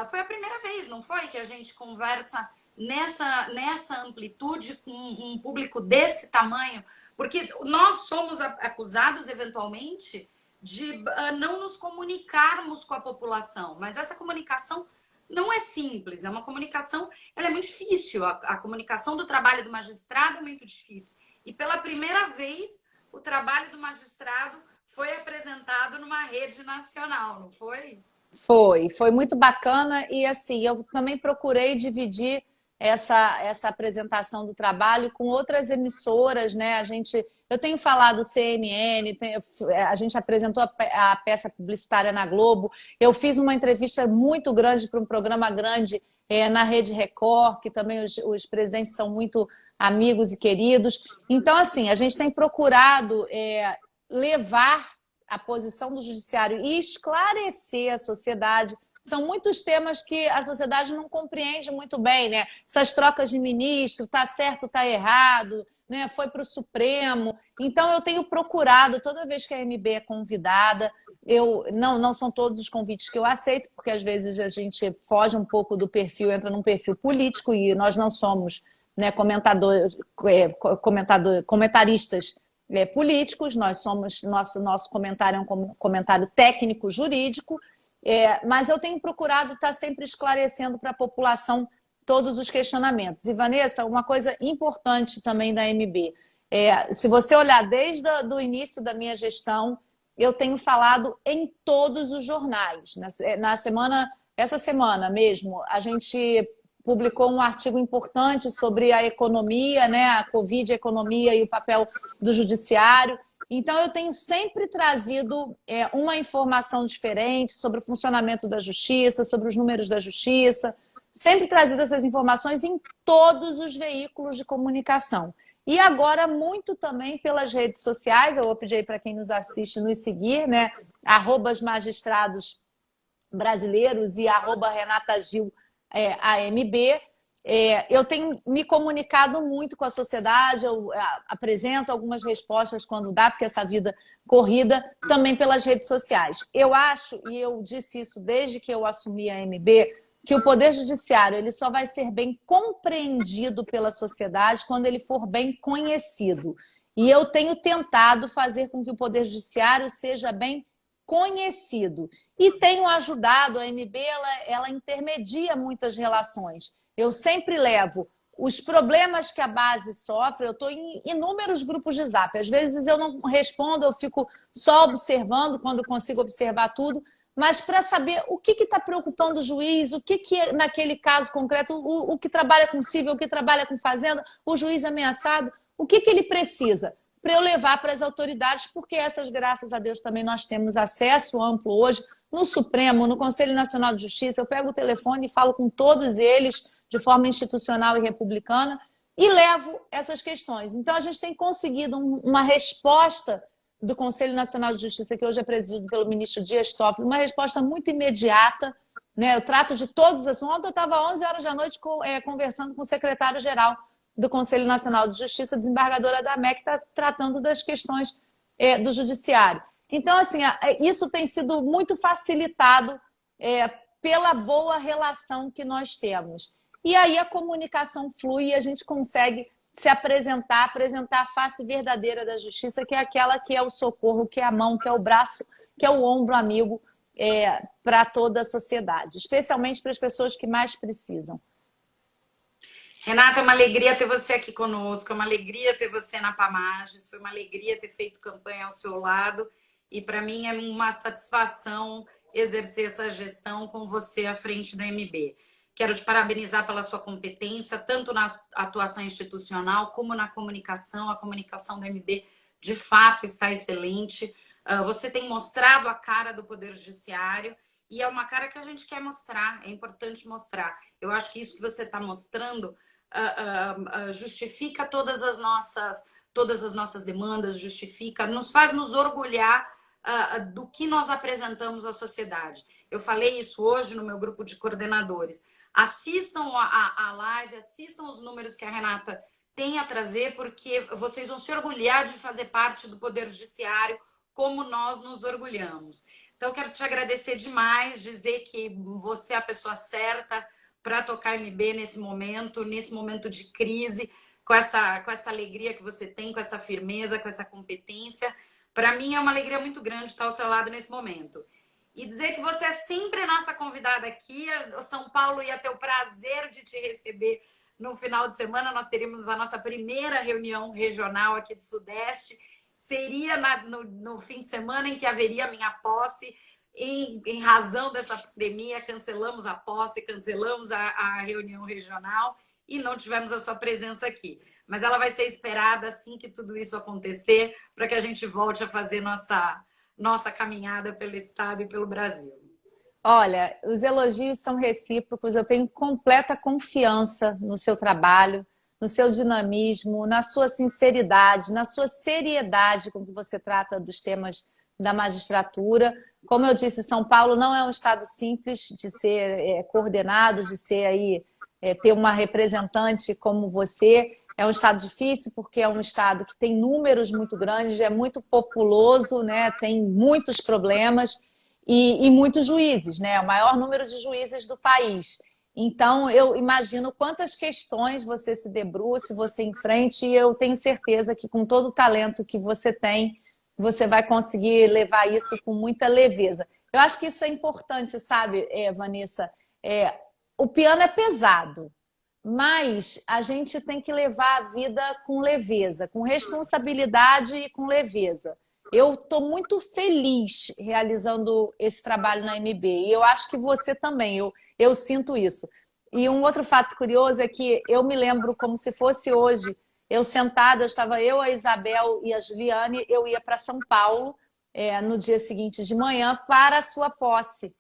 Foi a primeira vez, não foi, que a gente conversa nessa amplitude com um público desse tamanho, porque nós somos acusados, eventualmente, de não nos comunicarmos com a população, mas essa comunicação não é simples, é uma comunicação, ela é muito difícil, a comunicação do trabalho do magistrado é muito difícil. E pela primeira vez, o trabalho do magistrado foi apresentado numa rede nacional, não foi? Foi muito bacana e assim, eu também procurei dividir essa apresentação do trabalho com outras emissoras, né? Eu tenho falado CNN, a gente apresentou a peça publicitária na Globo, eu fiz uma entrevista muito grande para um programa grande na Rede Record, que também os presidentes são muito amigos e queridos. Então, assim, a gente tem procurado levar a posição do judiciário e esclarecer a sociedade. São muitos temas que a sociedade não compreende muito bem, né? Essas trocas de ministro, está certo, está errado, né? Foi para o Supremo. Então, eu tenho procurado, toda vez que a MB é convidada, não são todos os convites que eu aceito, porque às vezes a gente foge um pouco do perfil, entra num perfil político e nós não somos, né, comentaristas políticos, nós somos, nosso comentário é um comentário técnico, jurídico, mas eu tenho procurado estar sempre esclarecendo para a população todos os questionamentos. E, Vanessa, uma coisa importante também da MB, se você olhar desde o início da minha gestão, eu tenho falado em todos os jornais. Essa semana mesmo, a gente publicou um artigo importante sobre a economia, né, a Covid, a economia e o papel do judiciário. Então, eu tenho sempre trazido uma informação diferente sobre o funcionamento da justiça, sobre os números da justiça, sempre trazido essas informações em todos os veículos de comunicação. E agora, muito também pelas redes sociais, eu vou pedir para quem nos assiste nos seguir, né, @magistrados brasileiros e @RenataGil AMB. Eu tenho me comunicado muito com a sociedade, eu apresento algumas respostas quando dá, porque essa vida corrida, também pelas redes sociais. Eu acho, e eu disse isso desde que eu assumi a AMB, que o Poder Judiciário ele só vai ser bem compreendido pela sociedade quando ele for bem conhecido. E eu tenho tentado fazer com que o Poder Judiciário seja bem conhecido. E tenho ajudado, a MB ela intermedia muitas relações. Eu sempre levo os problemas que a base sofre, eu estou em inúmeros grupos de Zap. Às vezes eu não respondo, eu fico só observando quando consigo observar tudo, mas para saber o que está preocupando o juiz, o que naquele caso concreto, o que trabalha com civil, o que trabalha com fazenda, o juiz ameaçado, o que ele precisa para eu levar para as autoridades, porque essas, graças a Deus, também nós temos acesso amplo hoje no Supremo, no Conselho Nacional de Justiça. Eu pego o telefone e falo com todos eles de forma institucional e republicana e levo essas questões. Então, a gente tem conseguido uma resposta do Conselho Nacional de Justiça, que hoje é presidido pelo ministro Dias Toffoli, uma resposta muito imediata, né? Eu trato de todos os assuntos. Ontem eu estava 11 horas da noite conversando com o secretário-geral do Conselho Nacional de Justiça, desembargadora da MEC, que está tratando das questões do judiciário. Então, assim, isso tem sido muito facilitado pela boa relação que nós temos. E aí a comunicação flui e a gente consegue se apresentar a face verdadeira da justiça, que é aquela que é o socorro, que é a mão, que é o braço, que é o ombro amigo para toda a sociedade, especialmente para as pessoas que mais precisam. Renata, é uma alegria ter você aqui conosco, é uma alegria ter você na Pamages, foi uma alegria ter feito campanha ao seu lado e para mim é uma satisfação exercer essa gestão com você à frente da MB. Quero te parabenizar pela sua competência, tanto na atuação institucional como na comunicação. A comunicação da MB, de fato, está excelente. Você tem mostrado a cara do Poder Judiciário e é uma cara que a gente quer mostrar, é importante mostrar. Eu acho que isso que você está mostrando justifica todas as nossas demandas, nos faz nos orgulhar do que nós apresentamos à sociedade. Eu falei isso hoje no meu grupo de coordenadores. Assistam a live, assistam os números que a Renata tem a trazer, porque vocês vão se orgulhar de fazer parte do Poder Judiciário como nós nos orgulhamos. Então, eu quero te agradecer demais, dizer que você é a pessoa certa para tocar MB nesse momento de crise, com essa alegria que você tem, com essa firmeza, com essa competência. Para mim é uma alegria muito grande estar ao seu lado nesse momento. E dizer que você é sempre nossa convidada aqui. O São Paulo ia ter o prazer de te receber no final de semana. Nós teríamos a nossa primeira reunião regional aqui do Sudeste. Seria no fim de semana em que haveria a minha posse. Em razão dessa pandemia, cancelamos a posse, cancelamos a reunião regional e não tivemos a sua presença aqui. Mas ela vai ser esperada assim que tudo isso acontecer, para que a gente volte a fazer nossa caminhada pelo Estado e pelo Brasil. Olha, os elogios são recíprocos, eu tenho completa confiança no seu trabalho, no seu dinamismo, na sua sinceridade, na sua seriedade com que você trata dos temas da magistratura. Como eu disse, São Paulo não é um estado simples de ser coordenado, de ser aí, ter uma representante como você. É um estado difícil porque é um estado que tem números muito grandes, é muito populoso, né? Tem muitos problemas e muitos juízes, né? O maior número de juízes do país. Então, eu imagino quantas questões você se debruce, você enfrente, e eu tenho certeza que com todo o talento que você tem, você vai conseguir levar isso com muita leveza. Eu acho que isso é importante, sabe, Vanessa? O piano é pesado, mas a gente tem que levar a vida com leveza, com responsabilidade e com leveza. Eu estou muito feliz realizando esse trabalho na MB e eu acho que você também, eu sinto isso. E um outro fato curioso é que eu me lembro como se fosse hoje, eu sentada, estava eu, a Isabel e a Juliane, eu ia para São Paulo no dia seguinte de manhã para a sua posse.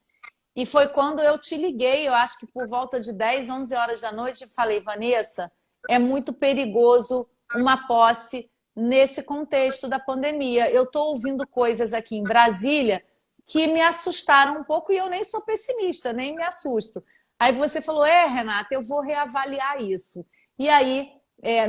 E foi quando eu te liguei, eu acho que por volta de 10, 11 horas da noite, e falei, Vanessa, é muito perigoso uma posse nesse contexto da pandemia. Eu estou ouvindo coisas aqui em Brasília que me assustaram um pouco e eu nem sou pessimista, nem me assusto. Aí você falou, Renata, eu vou reavaliar isso. E aí,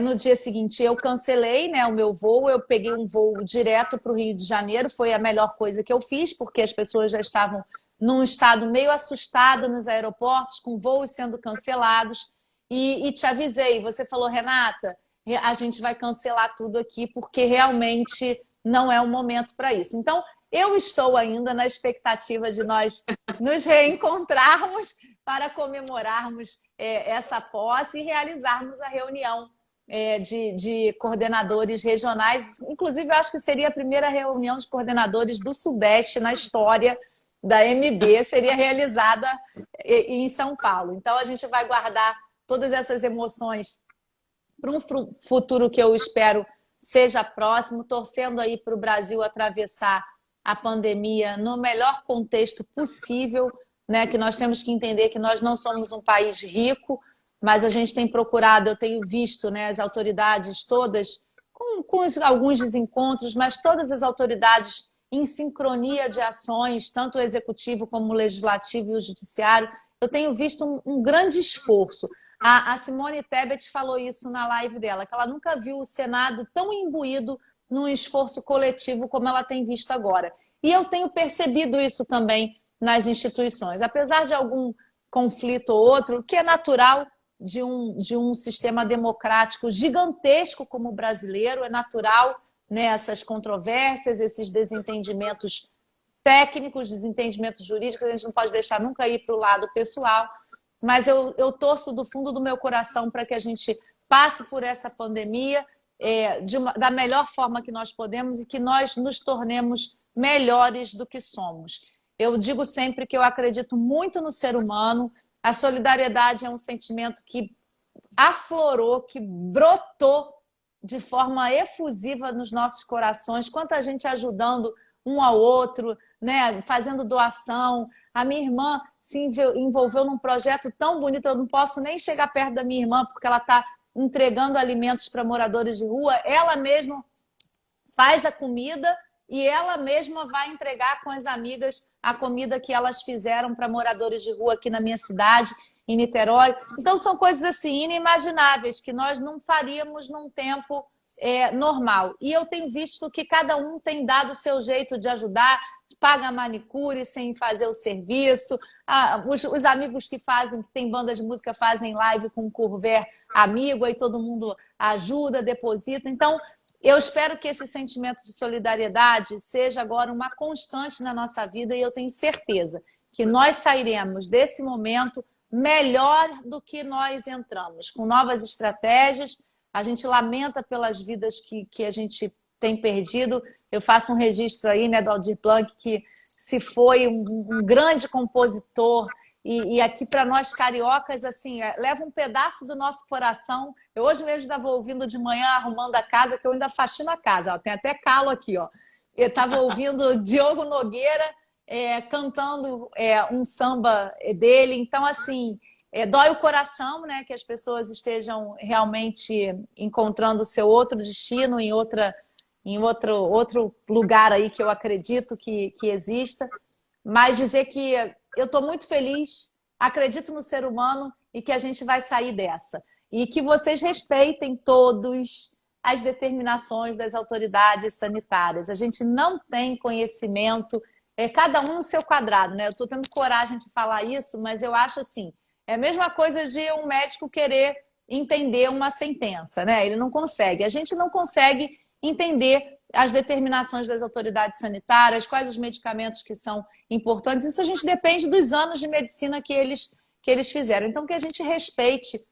no dia seguinte, eu cancelei, né, o meu voo, eu peguei um voo direto para o Rio de Janeiro, foi a melhor coisa que eu fiz, porque as pessoas já estavam num estado meio assustado nos aeroportos, com voos sendo cancelados, e te avisei. Você falou, Renata, a gente vai cancelar tudo aqui, porque realmente não é o momento para isso. Então, eu estou ainda na expectativa de nós nos reencontrarmos para comemorarmos essa posse e realizarmos a reunião de coordenadores regionais. Inclusive, eu acho que seria a primeira reunião de coordenadores do Sudeste na história da MB, seria realizada em São Paulo. Então, a gente vai guardar todas essas emoções para um futuro que eu espero seja próximo, torcendo aí para o Brasil atravessar a pandemia no melhor contexto possível, né? Que nós temos que entender que nós não somos um país rico, mas a gente tem procurado, eu tenho visto, né, as autoridades todas com alguns desencontros, mas todas as autoridades em sincronia de ações, tanto o executivo como o legislativo e o judiciário. Eu tenho visto um grande esforço. A Simone Tebet falou isso na live dela, que ela nunca viu o Senado tão imbuído num esforço coletivo como ela tem visto agora. E eu tenho percebido isso também nas instituições. Apesar de algum conflito ou outro, que é natural de um sistema democrático gigantesco como o brasileiro, é natural, né, essas controvérsias, esses desentendimentos técnicos, desentendimentos jurídicos, a gente não pode deixar nunca ir para o lado pessoal, mas eu torço do fundo do meu coração para que a gente passe por essa pandemia da melhor forma que nós podemos e que nós nos tornemos melhores do que somos. Eu digo sempre que eu acredito muito no ser humano, a solidariedade é um sentimento que aflorou, que brotou de forma efusiva nos nossos corações, quanta gente ajudando um ao outro, né, fazendo doação. A minha irmã se envolveu num projeto tão bonito, eu não posso nem chegar perto da minha irmã, porque ela está entregando alimentos para moradores de rua, ela mesma faz a comida e ela mesma vai entregar com as amigas a comida que elas fizeram para moradores de rua aqui na minha cidade. em Niterói. Então, são coisas assim inimagináveis que nós não faríamos num tempo normal. E eu tenho visto que cada um tem dado o seu jeito de ajudar, paga manicure sem fazer o serviço, os amigos que tem banda de música, fazem live com um curver amigo, aí todo mundo ajuda, deposita. Então, eu espero que esse sentimento de solidariedade seja agora uma constante na nossa vida e eu tenho certeza que nós sairemos desse momento melhor do que nós entramos, com novas estratégias. A gente lamenta pelas vidas que a gente tem perdido. Eu faço um registro aí, né, do Aldir Blanc, que se foi um grande compositor, e aqui para nós cariocas, assim, leva um pedaço do nosso coração. Eu hoje mesmo estava ouvindo de manhã, arrumando a casa, que eu ainda faxino a casa, ó, tem até calo aqui, ó. Eu estava ouvindo Diogo Nogueira cantando um samba dele. Então, assim, dói o coração, né, que as pessoas estejam realmente encontrando o seu outro destino em outro lugar aí que eu acredito que exista. Mas dizer que eu estou muito feliz, acredito no ser humano e que a gente vai sair dessa. E que vocês respeitem todos as determinações das autoridades sanitárias. A gente não tem conhecimento, cada um no seu quadrado, né? Eu estou tendo coragem de falar isso, mas eu acho assim, é a mesma coisa de um médico querer entender uma sentença, né? Ele não consegue. A gente não consegue entender as determinações das autoridades sanitárias, quais os medicamentos que são importantes. Isso a gente depende dos anos de medicina que eles fizeram. Então, que a gente respeite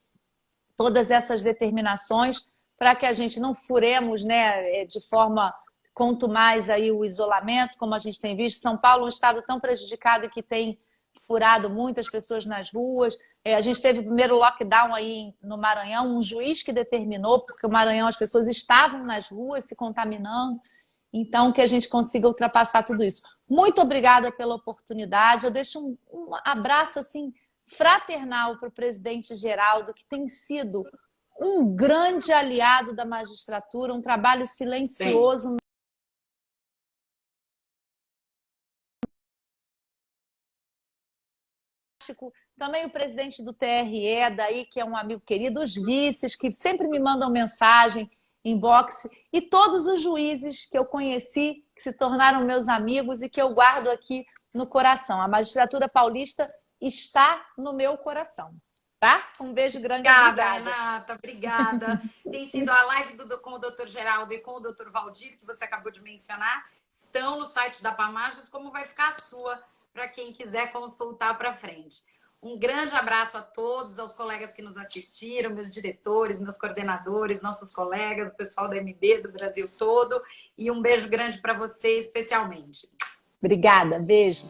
todas essas determinações para que a gente não furemos, né, de forma quanto mais aí o isolamento, como a gente tem visto. São Paulo é um estado tão prejudicado e que tem furado muitas pessoas nas ruas. A gente teve o primeiro lockdown aí no Maranhão, um juiz que determinou, porque o Maranhão as pessoas estavam nas ruas se contaminando. Então, que a gente consiga ultrapassar tudo isso. Muito obrigada pela oportunidade. Eu deixo um abraço assim fraternal para o presidente Geraldo, que tem sido um grande aliado da magistratura, um trabalho silencioso. Sim. Também o presidente do TRE, daí, que é um amigo querido, os vices, que sempre me mandam mensagem, inbox, e todos os juízes que eu conheci, que se tornaram meus amigos e que eu guardo aqui no coração. A magistratura paulista está no meu coração, tá? Um beijo grande. Obrigada, Renata, obrigada. Tem sido a live com o Dr. Geraldo e com o Dr. Valdir, que você acabou de mencionar, estão no site da Pamajas, como vai ficar a sua, para quem quiser consultar para frente. Um grande abraço a todos, aos colegas que nos assistiram, meus diretores, meus coordenadores, nossos colegas, o pessoal da MB do Brasil todo. E um beijo grande para você especialmente. Obrigada, beijo.